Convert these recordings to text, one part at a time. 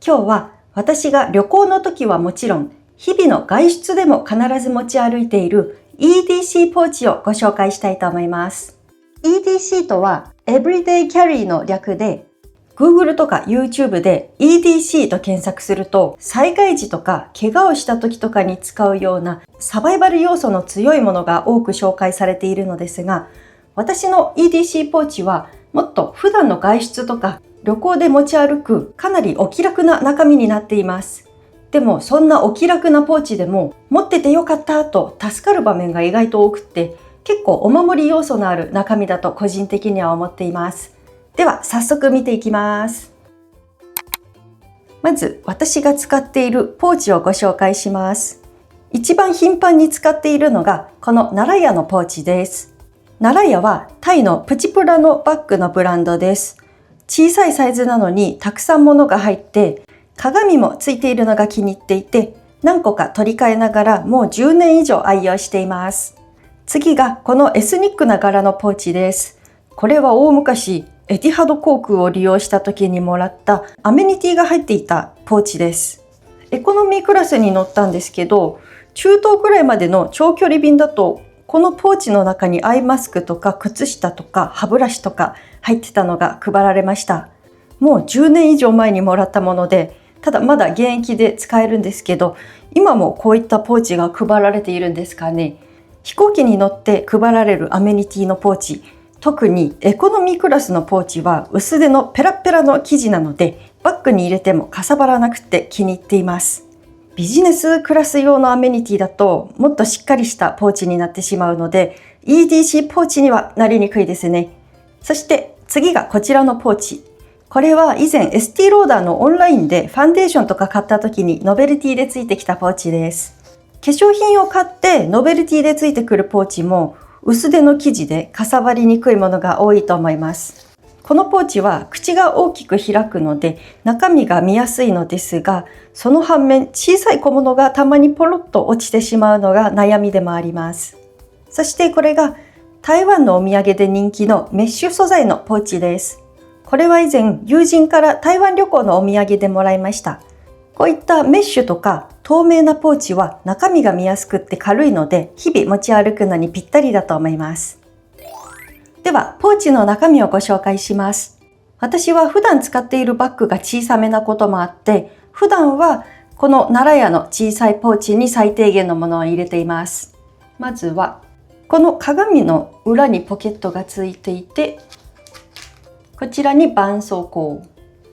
今日は私が旅行の時はもちろん、日々の外出でも必ず持ち歩いている EDC ポーチをご紹介したいと思います。EDC とは Everyday Carry の略で、Google とか YouTube で EDC と検索すると、災害時とか怪我をした時とかに使うようなサバイバル要素の強いものが多く紹介されているのですが、私の EDC ポーチはもっと普段の外出とか旅行で持ち歩くかなりお気楽な中身になっています。でもそんなお気楽なポーチでも持っててよかったと助かる場面が意外と多くって、結構お守り要素のある中身だと個人的には思っています。では早速見ていきます。まず私が使っているポーチをご紹介します。一番頻繁に使っているのがこのナラヤのポーチです。ナラヤはタイのプチプラのバッグのブランドです。小さいサイズなのにたくさん物が入って鏡もついているのが気に入っていて、何個か取り替えながらもう10年以上愛用しています。次がこのエスニックな柄のポーチです。これは大昔エティハド航空を利用した時にもらったアメニティが入っていたポーチです。エコノミークラスに乗ったんですけど、中東くらいまでの長距離便だとこのポーチの中にアイマスクとか靴下とか歯ブラシとか入ってたのが配られました。もう10年以上前にもらったもので、ただまだ現役で使えるんですけど、今もこういったポーチが配られているんですかね。飛行機に乗って配られるアメニティのポーチ、特にエコノミークラスのポーチは薄手のペラペラの生地なので、バッグに入れてもかさばらなくて気に入っています。ビジネスクラス用のアメニティだともっとしっかりしたポーチになってしまうので、 EDC ポーチにはなりにくいですね。そして次がこちらのポーチ。これは以前エスティローダーのオンラインでファンデーションとか買った時にノベルティでついてきたポーチです。化粧品を買ってノベルティでついてくるポーチも薄手の生地でかさばりにくいものが多いと思います。このポーチは口が大きく開くので中身が見やすいのですが、その反面小さい小物がたまにポロッと落ちてしまうのが悩みでもあります。そしてこれが台湾のお土産で人気のメッシュ素材のポーチです。これは以前友人から台湾旅行のお土産でもらいました。こういったメッシュとか透明なポーチは中身が見やすくって軽いので日々持ち歩くのにぴったりだと思います。ではポーチの中身をご紹介します。私は普段使っているバッグが小さめなこともあって、普段はこのナラヤの小さいポーチに最低限のものを入れています。まずはこの鏡の裏にポケットがついていて、こちらに絆創膏、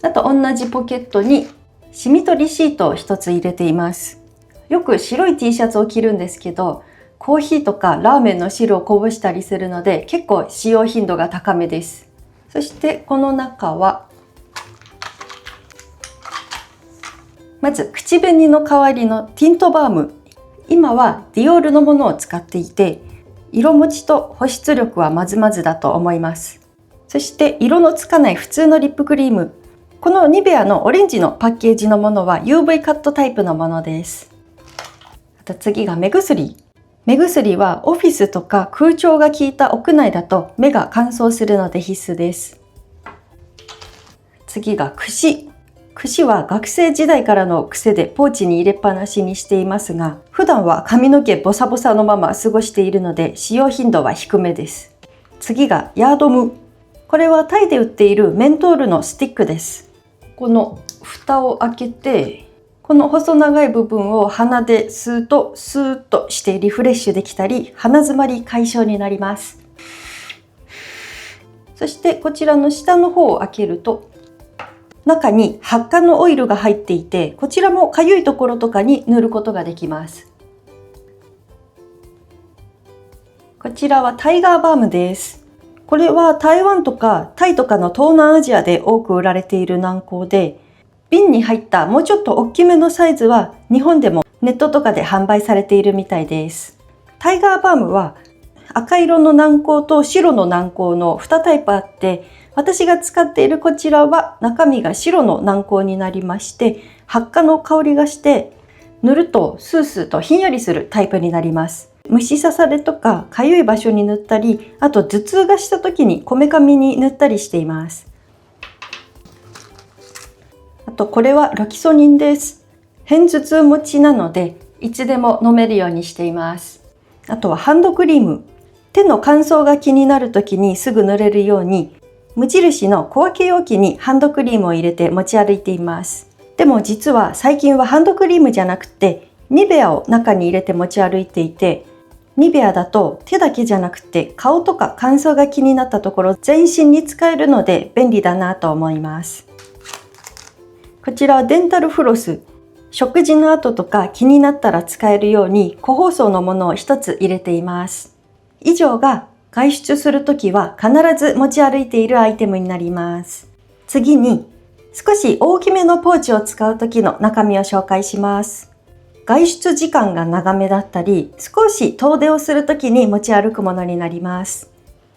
あと同じポケットにシミ取りシートを一つ入れています。よく白い T シャツを着るんですけど、コーヒーとかラーメンの汁をこぼしたりするので結構使用頻度が高めです。そしてこの中はまず口紅の代わりのティントバーム。今はディオールのものを使っていて、色持ちと保湿力はまずまずだと思います。そして色のつかない普通のリップクリーム。このニベアのオレンジのパッケージのものは UV カットタイプのものです。あと次が目薬。目薬はオフィスとか空調が効いた屋内だと目が乾燥するので必須です。次が櫛。櫛は学生時代からの癖でポーチに入れっぱなしにしていますが、普段は髪の毛ボサボサのまま過ごしているので使用頻度は低めです。次がヤードム。これはタイで売っているメントールのスティックです。この蓋を開けて、この細長い部分を鼻で吸うとスーッとしてリフレッシュできたり、鼻詰まり解消になります。そしてこちらの下の方を開けると、中に発汗のオイルが入っていて、こちらもかゆいところとかに塗ることができます。こちらはタイガーバームです。これは台湾とかタイとかの東南アジアで多く売られている軟膏で、瓶に入ったもうちょっと大きめのサイズは日本でもネットとかで販売されているみたいです。タイガーバームは赤色の軟膏と白の軟膏の2タイプあって、私が使っているこちらは中身が白の軟膏になりまして、発火の香りがして塗るとスースーとひんやりするタイプになります。虫刺されとかかゆい場所に塗ったり、あと頭痛がした時にこめかみに塗ったりしています。あとこれはロキソニンです。片頭痛持ちなのでいつでも飲めるようにしています。あとはハンドクリーム。手の乾燥が気になる時にすぐ塗れるように無印の小分け容器にハンドクリームを入れて持ち歩いています。でも実は最近はハンドクリームじゃなくてニベアを中に入れて持ち歩いていて、ニベアだと手だけじゃなくて顔とか乾燥が気になったところ全身に使えるので便利だなと思います。こちらはデンタルフロス。食事の後とか気になったら使えるように個包装のものを一つ入れています。以上が外出するときは必ず持ち歩いているアイテムになります。次に少し大きめのポーチを使うときの中身を紹介します。外出時間が長めだったり、少し遠出をするときに持ち歩くものになります。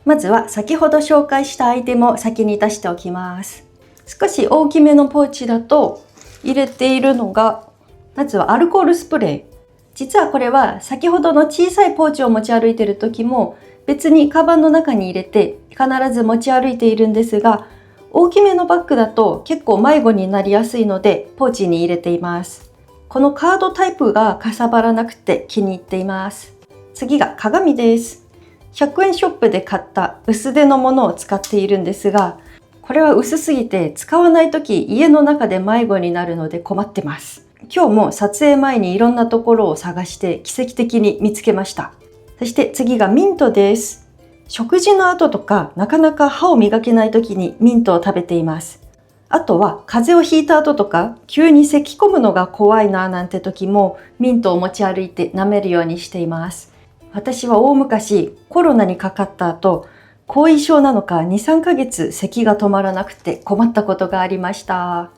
まずは先ほど紹介したアイテムを先に出しておきます。少し大きめのポーチだと入れているのが、まずはアルコールスプレー。実はこれは先ほどの小さいポーチを持ち歩いている時も別にカバンの中に入れて必ず持ち歩いているんですが、大きめのバッグだと結構迷子になりやすいのでポーチに入れています。このカードタイプがかさばらなくて気に入っています。次が鏡です。100円ショップで買った薄手のものを使っているんですが、これは薄すぎて使わないとき家の中で迷子になるので困ってます。今日も撮影前にいろんなところを探して奇跡的に見つけました。そして次がミントです。食事の後とかなかなか歯を磨けないときにミントを食べています。あとは風邪をひいた後とか急に咳込むのが怖いななんて時もミントを持ち歩いて舐めるようにしています。私は大昔コロナにかかった後、後遺症なのか 2,3 ヶ月咳が止まらなくて困ったことがありました。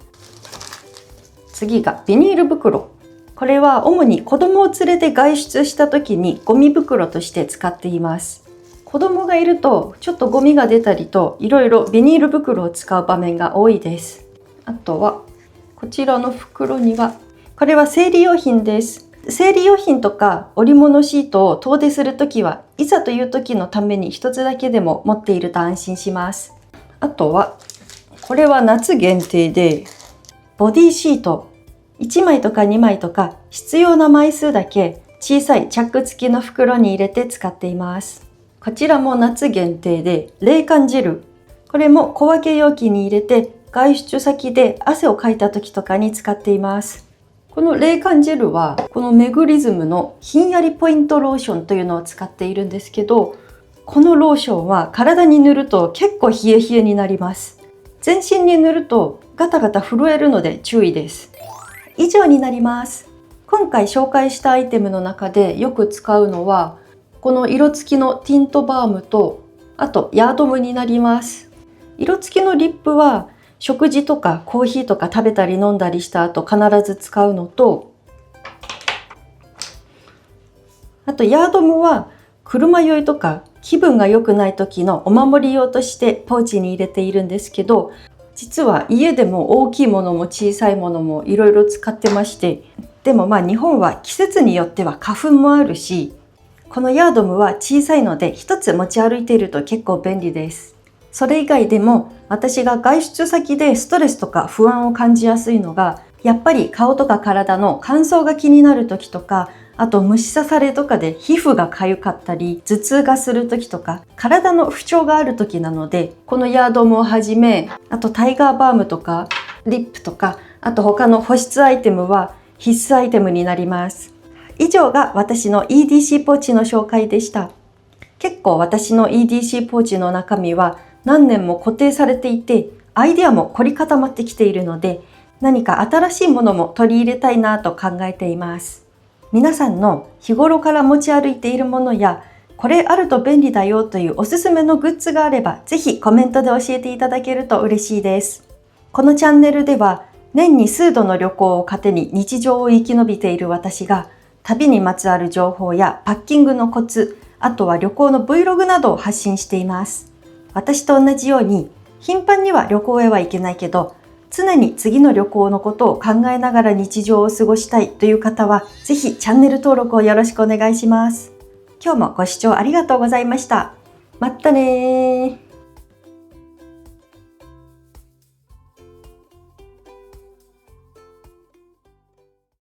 次がビニール袋。これは主に子供を連れて外出した時にゴミ袋として使っています。子供がいるとちょっとゴミが出たりといろいろビニール袋を使う場面が多いです。あとはこちらの袋には、これは生理用品です。生理用品とか織物シートを遠出するときはいざという時のために一つだけでも持っていると安心します。あとはこれは夏限定でボディシート1枚とか2枚とか必要な枚数だけ小さいチャック付きの袋に入れて使っています。こちらも夏限定で冷感ジェル。これも小分け容器に入れて外出先で汗をかいた時とかに使っています。この冷感ジェルはこのメグリズムのひんやりポイントローションというのを使っているんですけど、このローションは体に塗ると結構冷え冷えになります。全身に塗るとガタガタ震えるので注意です。以上になります。今回紹介したアイテムの中でよく使うのはこの色付きのティントバームと、あとヤードムになります。色付きのリップは食事とかコーヒーとか食べたり飲んだりした後必ず使うのと、あとヤードムは車酔いとか気分が良くない時のお守り用としてポーチに入れているんですけど、実は家でも大きいものも小さいものもいろいろ使ってまして、でも日本は季節によっては花粉もあるし、このヤードムは小さいので一つ持ち歩いていると結構便利です。それ以外でも私が外出先でストレスとか不安を感じやすいのが、やっぱり顔とか体の乾燥が気になる時とか、あと虫刺されとかで皮膚が痒かったり頭痛がする時とか体の不調がある時なので、このヤードムをはじめ、あとタイガーバームとかリップとか、あと他の保湿アイテムは必須アイテムになります。以上が私の EDC ポーチの紹介でした。結構私の EDC ポーチの中身は何年も固定されていて、アイデアも凝り固まってきているので、何か新しいものも取り入れたいなと考えています。皆さんの日頃から持ち歩いているものや、これあると便利だよというおすすめのグッズがあれば、ぜひコメントで教えていただけると嬉しいです。このチャンネルでは、年に数度の旅行を糧に日常を生き延びている私が、旅にまつわる情報やパッキングのコツ、あとは旅行の Vlog などを発信しています。私と同じように、頻繁には旅行へは行けないけど、常に次の旅行のことを考えながら日常を過ごしたいという方は、ぜひチャンネル登録をよろしくお願いします。今日もご視聴ありがとうございました。まったねー。